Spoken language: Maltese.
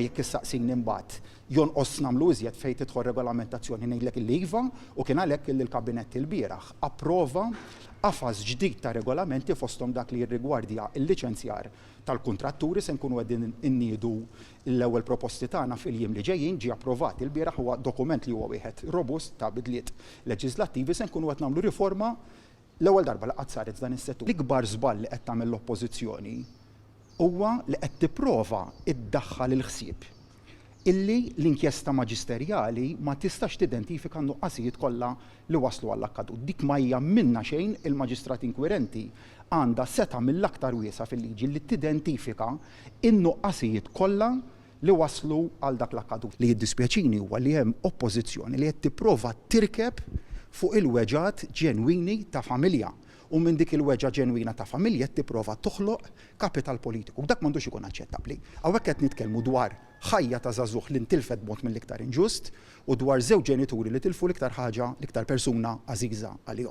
Jekk issaqsini imbagħad jonqos nagħmlu iżjed fejn tidħol regolamentazzjoni ngħidlek il-iva u kien għalhekk il-kabinett il-bieraħ approva qafas ġdid ta' regolamenti fosthom dak li jirrigwardja l-liċenzjar tal-kuntratturi se nkunu qegħdin inniedu l-ewwel proposti tagħna fil-jiem li ġejjin ġie approvat il-bieraħ huwa dokument li huwa wieħed robust ta' bidliet leġislattivi se nkunu qed nagħmlu riforma l-ewwel darba li qatt saret f'dan is-settur. L-ikbar żball li qed tagħmel l-oppożizzjoni huwa li qed tipprova iddaħħal il-ħsieb illi l-inkjesta maġisterjali ma tistax tidentifika n-nuqqasijiet kollha li waslu għall-akkadut. Dik ma hija minna xejn il-maġistrat inkwirenti għandha seta' mill-aktar wiesa fil-liġi li tidentifika n-nuqqasijiet kollha li waslu għal dak l-akkadut. Li jiddispjaċini huwa li hemm oppożizzjoni li qed tipprova tirkeb fuq il-weġat ġenwini ta' familja. U minn dik il-weġa ġenwina ta' familja tipprova toħloq kapital politiku. Dak m'għandux ikun aċċettabbli. Hawnhekk qed nitkellmu dwar ħajja ta' żagħżugħ li ntilfet b'mod mill-iktar inġust u dwar żewġ ġenituri li tilfu l-iktar ħaġa l-iktar persuna għażiża għalihom.